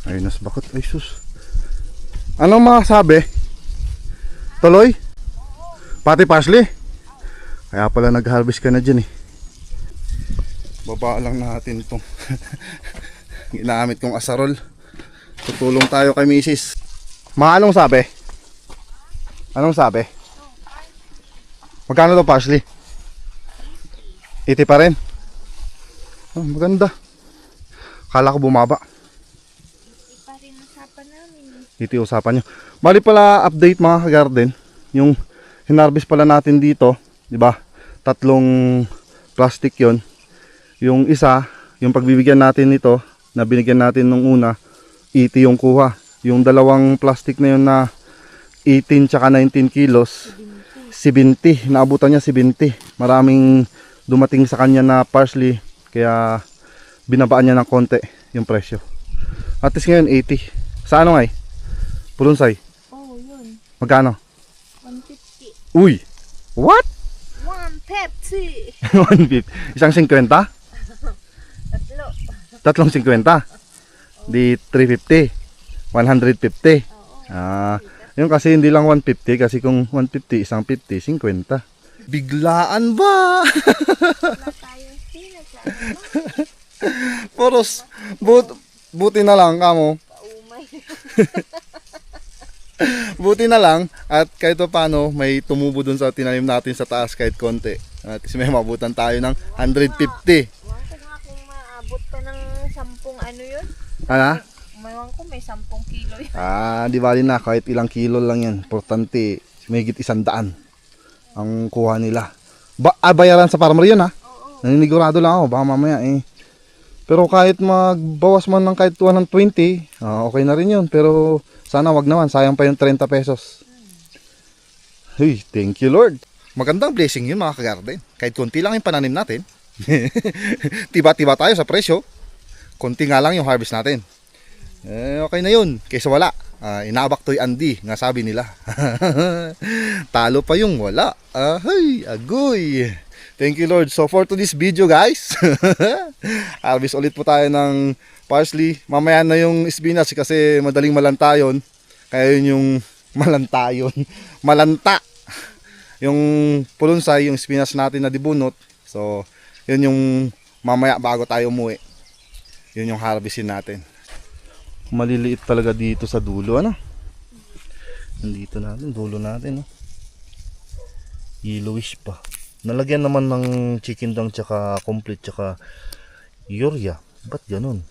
Ayun nas bakot. Ay sus. Anong masabi? Tuloy? Pati parsley? Kaya pala nag-harvest ka na dyan eh. Baba lang natin itong ginamit kong asarol. Tutulong tayo kay misis. Anong sabi? Anong sabi? Magkano to parsley? 80 pa rin? Oh, maganda. Kala ko bumaba. Ipa rin usapan namin. Ito usapan nyo. Bali pala update mga ka-garden. Yung hinarvest pala natin dito, di ba? 3 plastic yon. Yung isa, yung pagbibigyan natin nito, na binigyan natin nung una, 80 yung kuha. Yung 2 plastic na yun na 18 tsaka 19 kilos, 70. Naabutan niya 70. Maraming dumating sa kanya na parsley, kaya binabaan niya ng konti yung presyo. At least ngayon 80. Sa ano nga eh? Pulunsay? Oh, yun. Magkano? 150. Uy! What? 150. 150. Isang 50? Tatlo. Tatlong 50? Di 350. 150. Yung kasi hindi lang 150, kasi kung 150, isang 50, 50. Biglaan ba? Wala tayong sinasama. Poros, buti na lang kamo. Paumay. Buti na lang at kahit paano may tumubo dun sa tinanim natin sa taas kahit konti. At may mabutan tayo ng 150. Ewan ko nga kung maabot pa ng 10 ano yun. Ano? Ewan ko may 10 kilo yun. Di bali na kahit ilang kilo lang yan. Importante, may higit 100 ang kuha nila. Bayaran sa farmer yun ha. Oo. Naninigurado lang ako, baka mamaya eh. Pero kahit magbawas man ng kahit 120, okay na rin yun. Pero sana wag naman, sayang pa yung 30 pesos. Hey, thank you Lord. Magandang blessing yun mga ka-garden. Kahit konti lang yung pananim natin. Tiba-tiba tayo sa presyo. Konti nga lang yung harvest natin. Okay na yun, kaysa wala. Inabak to'y Andy, nga sabi nila. Talo pa yung wala. Ay, agoy. Thank you Lord. So for today's video guys, harvest ulit po tayo ng parsley. Mamaya na yung spinach kasi madaling malantayon. Kaya yun yung malantayon. Malanta. Yung pulunsay, yung spinach natin na dibunot. So yun yung mamaya bago tayo umuwi. Yun yung harvestin natin. Maliliit talaga dito sa dulo, ano? Nandito natin, dulo natin, no? Yellowish pa. Nalagyan naman ng chicken dang tsaka complete tsaka urea. Ba't ganun?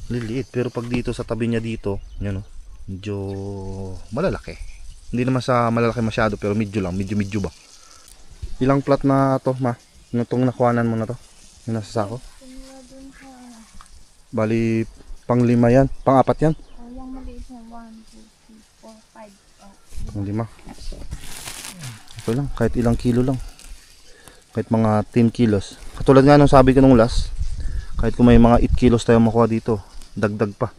Liliit, pero pag dito sa tabi niya dito, yan, no? Medyo malalaki. Hindi naman sa malalaki masyado, pero medyo lang, medyo ba? Ilang plat na to, ma? Itong nakuhanan mo na to? Yung nasa sako? Bali, pang 5 yan. Pang 4 yan. Oh, yung maliit na 1, 2, 3, 4, 5. Pang 5. Ito lang, kahit ilang kilo lang. Kahit mga 10 kilos. Katulad nga nung sabi ko nung last, kahit kung may mga 8 kilos tayo makuha dito, dagdag pa.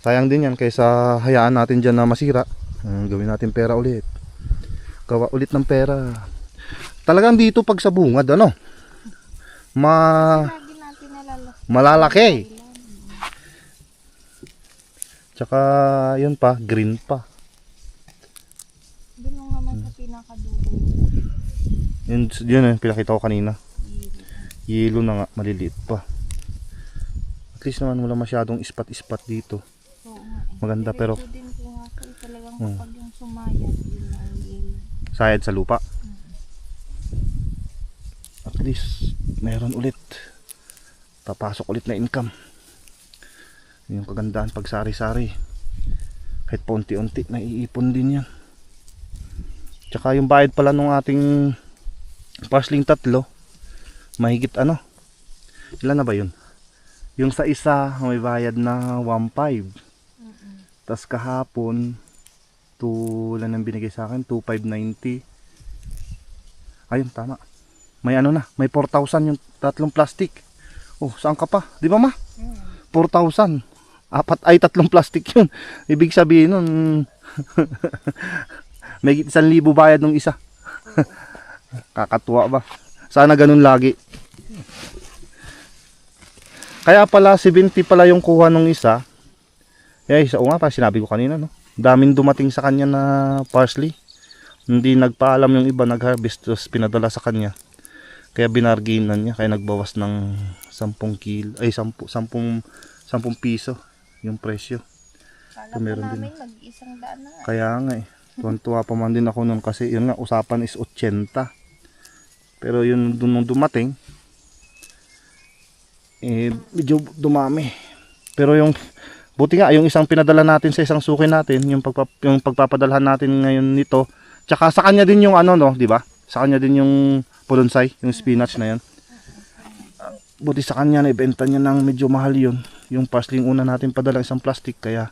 Sayang din yan, kaysa hayaan natin dyan na masira. Gawin natin pera ulit. Gawa ulit ng pera. Talagang dito pag sa bungad, ano? Malalaki. Tsaka yun pa, green pa. Doon naman sa pinakadulo. Yun pinakita ko kanina. Yelo na nga, maliliit pa. At least naman wala masyadong ispat-ispat dito. Oo nga. Maganda pero din ko nga kasi talagang kapag yung sumayad, yun ang yelo. sayad sa lupa. At least meron ulit. Papasok ulit na income. Yung kagandaan pag sari-sari. Kahit paunti-unti naiipon din yan. Tsaka yung bayad pala nung ating parsley 3, mahigit ano? Ilan na ba yun? Yung sa isa may bayad na 1.5. Tas kahapon ilan ang binigay sa akin? 2.590. Ayun, tama. May ano na, may 4,000 yung 3 plastic. Oh, saan ka pa? Di ba ma? 4,000. 3 plastic yun. Ibig sabihin nun, may 1,000 bayad nung isa. Kakatuwa ba? Sana ganun lagi. Kaya pala 70 pala yung kuha nung isa. Isa o nga pa sinabi ko kanina, no. Daming dumating sa kanya na parsley. Hindi nagpaalam yung iba, nag-harvest tapos pinadala sa kanya. Kaya binarginan niya, kaya nagbawas ng 10 kilo, ay 10 piso yung presyo. Kala So, meron po din. namin mag-100 na nga. Kaya nga eh. Tuwan-tuwa pa man din ako nun kasi yun nga, usapan is 80. Pero yun nung dumating, medyo dumami. Pero yung, buti nga, yung isang pinadala natin sa isang suki natin, yung pagpapadalhan natin ngayon nito, tsaka sa kanya din yung ano no, di ba? Sa kanya din yung pulonsay, yung spinach na yan. Buti sa kanya na ibenta niya ng medyo mahal yun. Yung parsley yung una natin padala isang plastic, kaya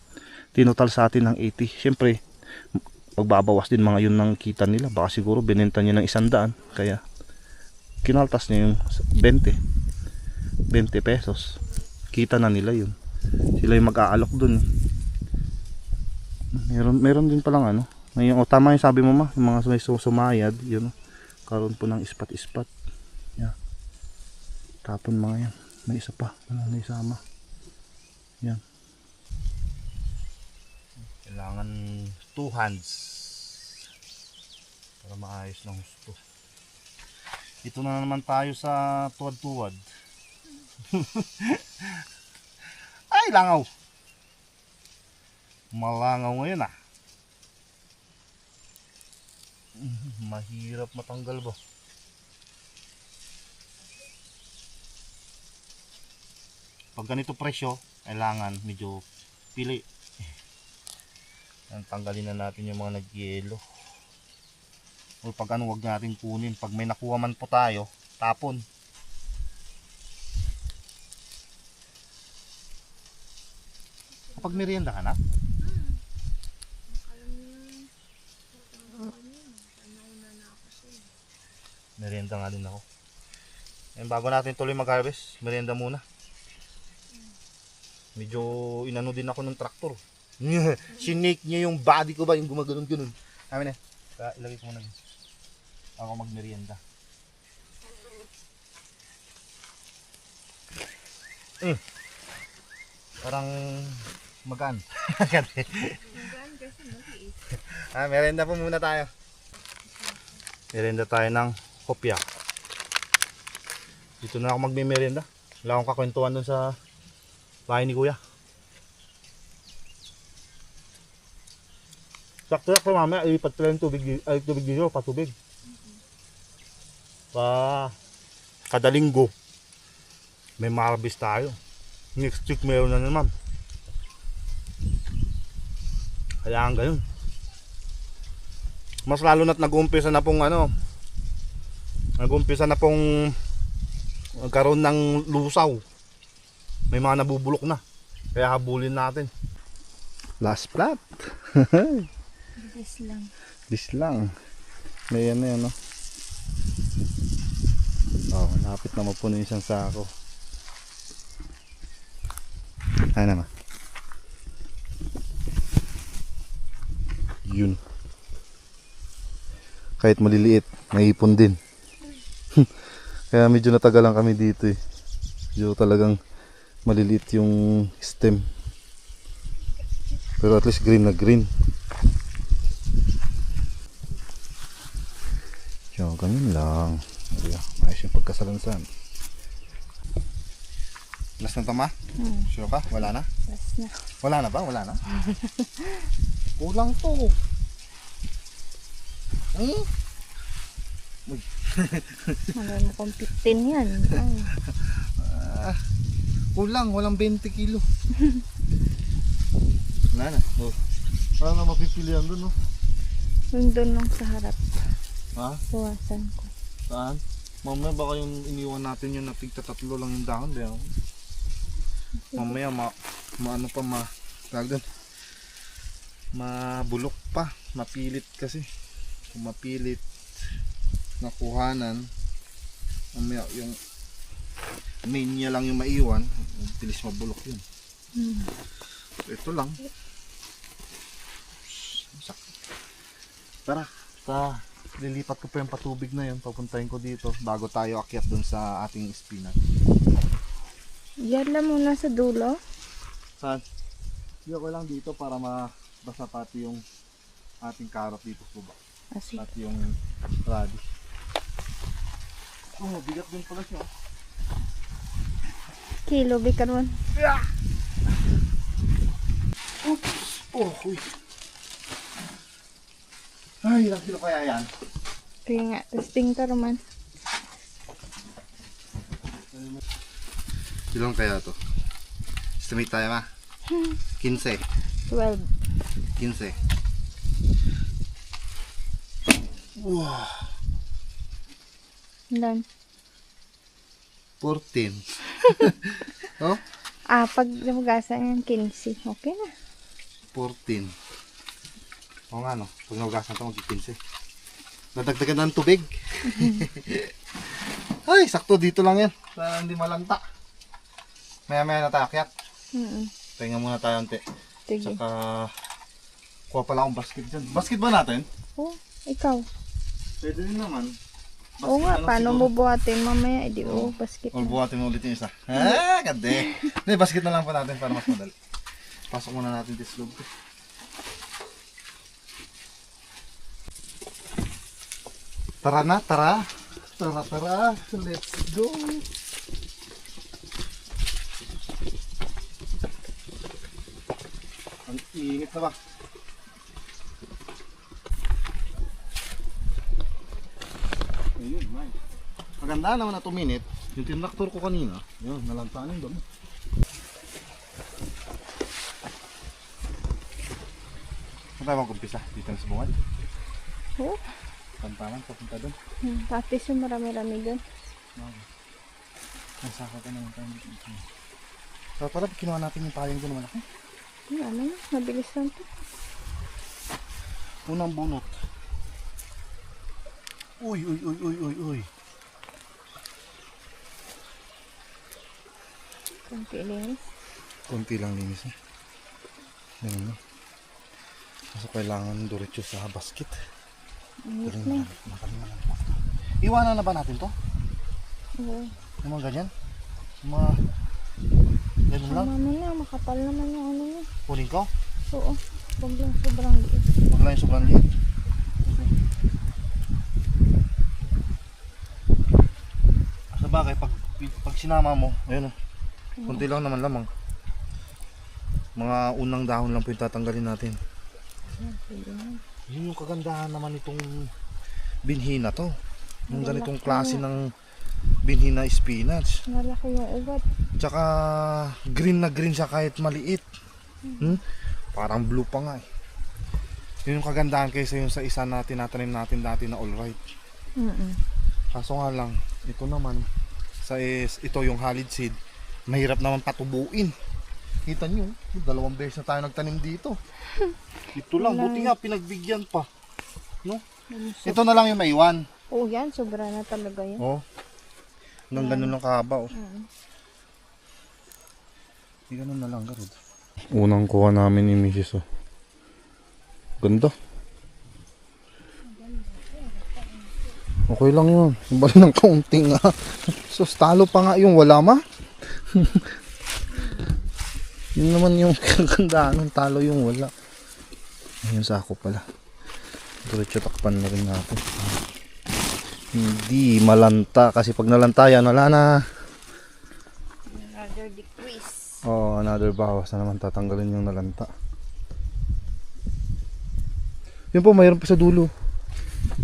tinotal sa atin ng 80. Siyempre, pagbabawas din mga yun ng kita nila. Baka siguro binenta niya ng 100, kaya kinaltas niya yung 20 pesos. Kita na nila yun. Sila yung mag-aalok dun. Meron din palang ano. Ngayon, tama yung sabi mo ma, yung mga may sumayad, yun. Karoon po ng ispat-ispat. Yan. Tapon mga yan. May isa pa. Ano na isama. Yan. Kailangan 2 hands para maayos ng gusto. Ito na naman tayo sa tuwad-tuwad. Ay, langaw. Malangaw ngayon ah. Mahirap matanggal ba? Pag ganito presyo, kailangan medyo pili. Tanggalin na natin yung mga nag-yelo. O pag ano, wag natin kunin. Pag may nakuha man po tayo, tapon. Kapag merienda ka na? Merienda nga din ako. Ngayon, bago natin tuloy mag-harvest, merienda muna. Medyo inano din ako ng traktor. Sinake niya yung body ko ba, yung gumaganon-ganon. Amin na. Ilagay ko muna. Ako magmerienda. Parang magaan. Magaan kasi maliit. Merienda po muna tayo. Merienda tayo ng kopya. Dito na ako magme-merienda. Wala akong kakwentuhan dun sa bahay ni kuya. Sakto na po mamaya, ilipat ko lang tubig dito, patubig. Kada linggo, may marabis tayo. Next week meron na naman. Kailangan ganun. Mas lalo na't nag-uumpisa na pong nagkaroon ng lusaw. May mga nabubulok na. Kaya habulin natin. Last plot. This lang. May yan na yan, no? Oh, lapit na mapuno yung isang sako. Ay naman. Yun. Kahit maliliit, naipon din. Kaya medyo natagalan kami dito eh. Medyo talagang maliliit yung stem. Pero at least green na green. So, ganun lang. Ayos yung pagkasalansan. Last na tama? Sure ka? Wala na? Last na. Wala na ba? Wala na? Kulang to. Maganda kong 15 yan. Ay. Kulang, walang 20 kilo. Wala na. Wala na mapipilian doon, no? Yung doon lang sa harap. Ha? Buwasan ko. Saan? Mamaya baka yung iniwan natin yung natigtatatlo lang yung dahon. Diyan. Mamaya mabulok pa. Mapilit kasi. Kung mapilit nakuhanan, mamaya yung main niya lang yung maiwan, bilis mabulok yun. Ito lang. Tara, lilipat ko pa yung patubig na yun, papuntahin ko dito bago tayo akyat dun sa ating spinach. Yan lang muna sa dulo. Saan? Hindi ako lang dito para mabasa pati yung ating carrot dito sa baba. Kasi, Pati yung radish. Oh, bigat din pala siya. kilo bikaron. Oops! Oh, uy. Ay, ilang kilo kaya yan? Kaya nga, testing ka naman. Ilang kaya to? Estimate tayo ma? 15. 12. 15. Wow. Ilan? 14. Oh? Pag namugasan yung 15, okay na. 14. Oo nga no, pag naugasan ito mag-15. Nadagdagan na ng tubig. Ay, sakto dito lang yan. Para hindi malanta. Maya-maya na tayo akyat. Pahinga muna tayo ante. Sige. Saka, kuha pala akong basket dyan. Basket ba natin? Oh, ikaw. Pwede din naman. Oo nga, na lang paano siguro. mo buhatin mamaya? Edi, basket O, na. buhatin mo ulit yung isa. Gande. Hindi, basket na lang pa natin para mas madali. Pasok muna natin this loob. Tara na, tara. Tara. Let's go. Ang init na ba? Ayun, man. Maganda naman na 2 minute. Yung tinraktor ko kanina, yun, nalantanin doon. Saan tayo mag-umpisa? Dito na sa bungad? Oh, Tantangan, papunta doon. tapos yung marami-rami doon. Nasaka ka naman tayo dito. So pala, kinuha natin yung payang doon malaki. Ano na, mabilis lang to. Unang bunot. Uy. Kunti linis. Konti lang linis eh. Ganun na. Kasi kailangan diretso sa basket. Ayos Pero na. nakalimutan na. Iwanan na ba natin to? Oo. Yung mga ganyan? Yung mga ganun lang? Tama mo na, makapal naman yung ano niya. Kunin ko? Oo, huwag lang sobrang liit. Huwag lang yung sobrang liit. Sa bagay, pag sinama mo, ayun o. Kunti lang naman lamang. Mga unang dahon lang po yung tatanggalin natin. Yun yung kagandahan naman itong binhi na to. Yung ganitong klase ng binhi na spinach. Malaki yung ugat. Tsaka green na green siya kahit maliit. Parang blue pa nga eh. Yun yung kagandahan kaysa yung sa isa na tinatanim natin dati na alright. Kaso nga lang, ito naman, ito yung halid seed, mahirap naman patubuin. Kita nyo, 2 beses na tayo nagtanim dito. Ito lang, buti nga pinagbigyan pa. No? Ito na lang yung maiwan. Oo yan, sobra na talaga yan. Oh. Hanggang ganun lang kahaba oh. Ganun na lang garod. Unang kuha namin ni Mrs. oh. Ganda. Okay lang yun. Bali ng kaunting nga. So talo pa nga yung wala ma. Yun naman yung kagandaan ng talo yung wala. Yung sako pala. Diretso takpan na rin natin. Hindi malanta kasi pag nalanta yan wala na. Another decrease. Oh, another bawas na naman tatanggalin yung nalanta. Yun po, mayroon pa sa dulo.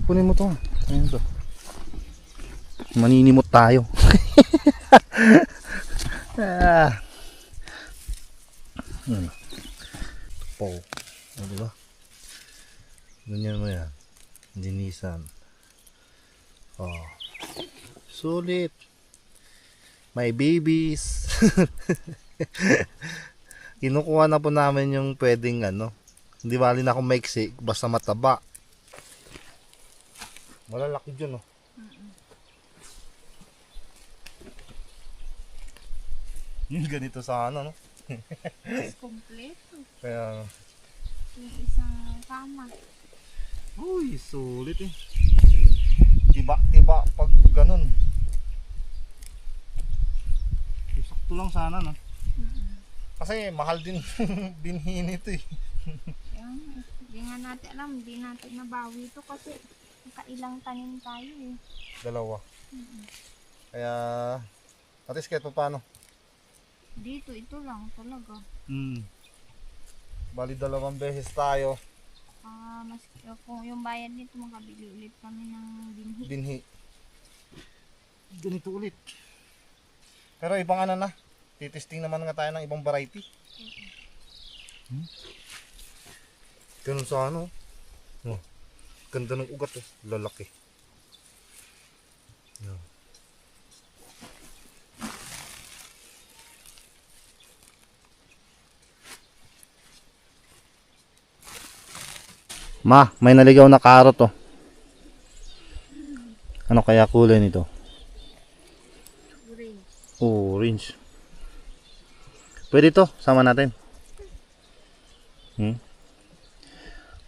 Kunin mo to. Ayun to. Maninimot tayo. Po. O, diba? Ganyan mo yan. Dinisan. Oh. Sulit. My babies. Kinukuha na po namin yung pwedeng ano. Hindi bali na akong maiksi. Basta mataba. Malalaki dyan oh. Yung ganito sa ano no. Mas kompleto. Kaya Yung isang kama. uy, sulit eh. Tiba pag ganun. Sakto sakto lang sana, no? Kasi mahal din binhi nito eh. Yan, hindi nga natin alam, hindi natin nabawi ito kasi nakailang tanim tayo eh. Dalawa. Kaya, at least kahit pa paano. Dito, ito lang talaga. Bali 2 beses tayo Mas, kung yung bayad nito, makabili ulit kami ng binhi. binhi. Ganito ulit. Pero ibang ano na, titesting naman nga tayo ng ibang variety. Ganun sa ano. Oh, ganda ng ugat oh, lalaki. Yan. Ma, may naligaw na karot oh. Ano kaya kulay nito? Orange. Orange. Pwede to, sama natin.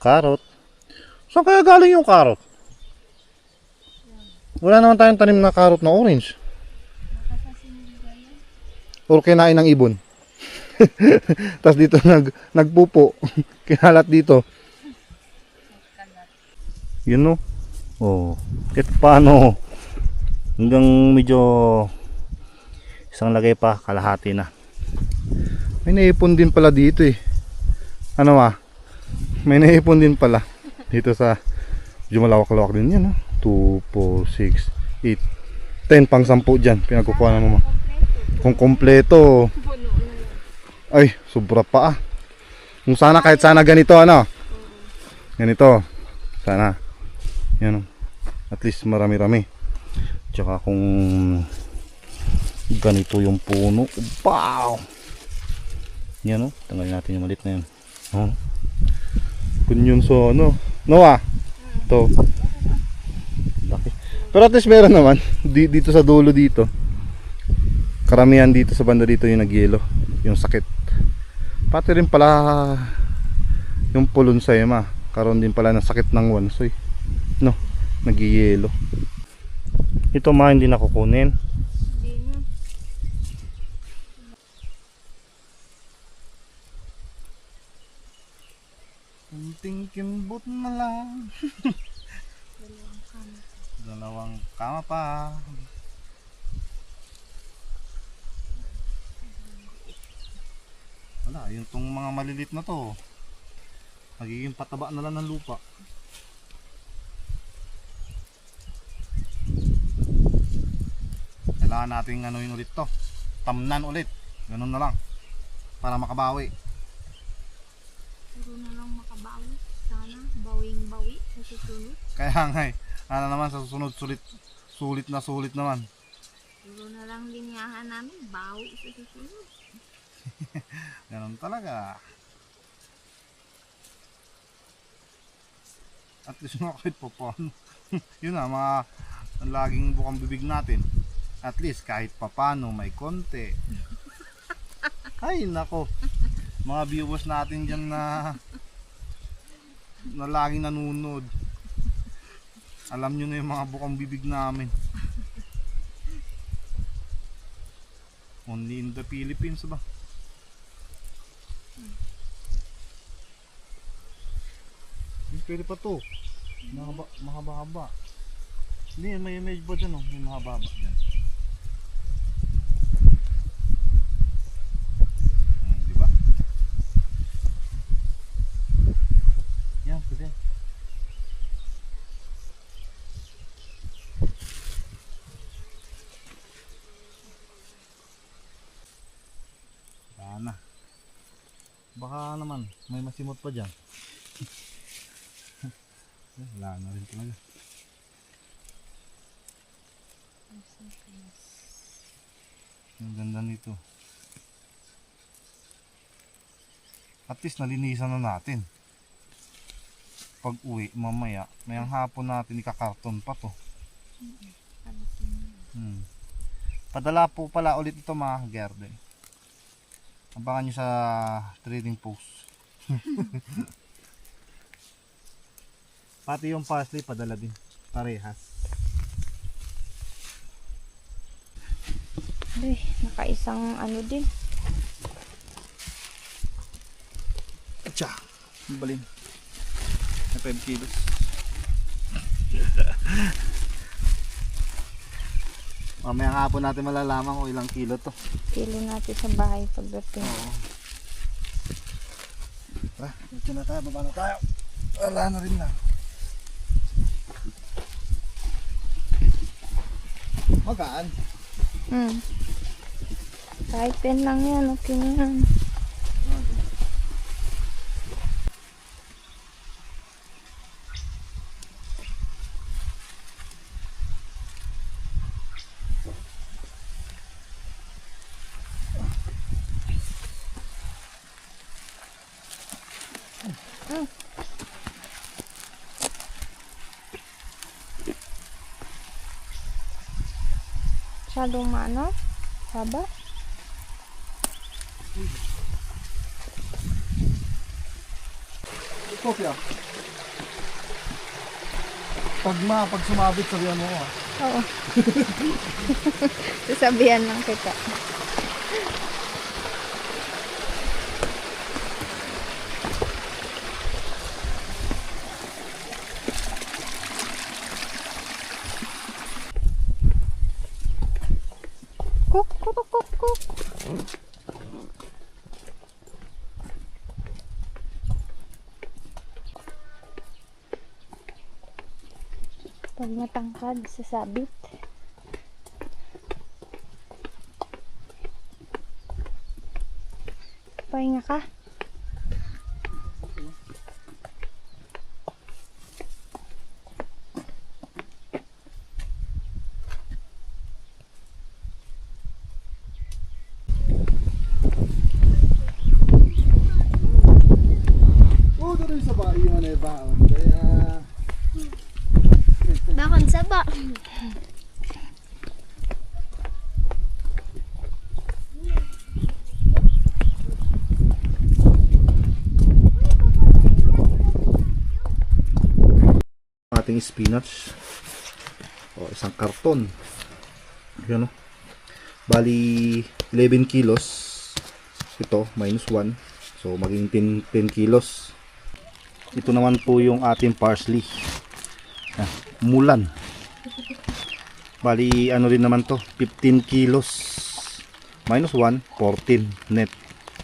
Karot. Saan kaya galing yung karot? Wala naman tayong tanim na karot na orange. Baka sa siniligayan. Or kinain ng ibon. Tapos dito nagpupo. Kinalat dito. Yun no. Oh. Kahit paano. Hanggang medyo isang lagay pa, kalahati na. May naipon din pala dito eh. Ano ma? May naipon din pala. Dito sa medyo malawak-lawak din yan. 2, 4, 6, 8, 10 pang 10 dyan. Pinagkukuha mo ma. Kung kompleto. Puno na yan. Ay, sobra pa ah. Kung sana kahit sana ganito ano. Ganito. Sana. Yan. At least marami-rami. Tsaka kung ganito yung puno. Wow! Yan o. Tanggalin natin yung malit na yun. Oh. Kun yun so ano. Noah. Ito. Laki. Pero at least meron naman. Dito sa dulo dito. Karamihan dito sa banda dito yung nagyelo. Yung sakit. Pati rin pala yung pulunsay ma. Karoon din pala ng sakit ng wansoy. No. Nagyelo. Ito ma hindi nakukunin. Hindi na. Kunting kimbot na lang. Dalawang kama pa. Wala, yung tong mga malilit na to. Magiging pataba na lang ng lupa. Kailangan nating anuin ulit to. Tamnan ulit. Ganun na lang. Para makabawi. Puro na lang makabawi. Sana, bawing-bawi sa susunod. Kaya nga eh. Ano naman sa susunod sulit naman. Puro na lang linyahan namin, bawi sa susunod. Ganun talaga. At least nga kahit pa paano. Yun na mga ang laging bukang bibig natin. At least kahit pa paano may konti. Ay nako. Mga viewers natin dyan na laging nanunod. Alam nyo na yung mga bukang bibig namin. Only in the Philippines ba? Pwede pa to. Mahaba-haba. Hindi, may image ba dyan oh? May mahaba-haba dyan. Diba? Yan, pwede. Sana. Baka naman, may masimot pa dyan. Wala na rin talaga. Ang ganda nito. At least nalinisan na natin. Pag uwi mamaya, mayang hapon natin ikakarton pa to. Padala po pala ulit ito mga gerde. Abangan nyo sa trading post. Pati yung parsley padala din. Parehas. Ay, nakaisang ano din. Atsa, balin. Na 5 kilos. Mamaya hapon natin malalaman kung ilang kilo to. Kilo natin sa bahay pagdating. Oo. Tara, dito na tayo, baba na tayo. Wala na rin lang. Magaan. Kahit 10 lang yan, okay na yan. Masyadong maano? Haba? Kopya. Pag sumabit, sabihan mo ah. Oo. Sasabihan lang kita. Kuk, kuk, kuk, kuk. Pag matangkad, sasabit. Pahinga ka. Oo, doon rin sa bahay yung ano baon. Kaya... Bakon sa ba? Ating spinach. O, isang karton. Yan o. Bali, 11 kilos. Ito, minus 1. So, maging 10 kilos. Ito naman po yung ating parsley. Mulan. Bali, ano rin naman to, 15 kilos. Minus 1, 14 net.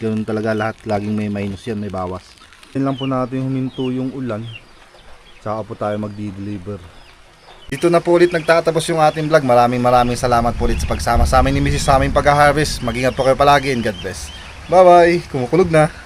Ganun talaga lahat. Laging may minus yan, may bawas. Yan lang po natin huminto yung ulan. Tsaka po tayo magdi-deliver. Dito na po ulit nagtatapos yung ating vlog. Maraming salamat po ulit sa pagsama sa amin ni Mrs. sa aming pag-harvest. Mag-ingat po kayo palagi and God bless. Bye bye! Kumukulog na!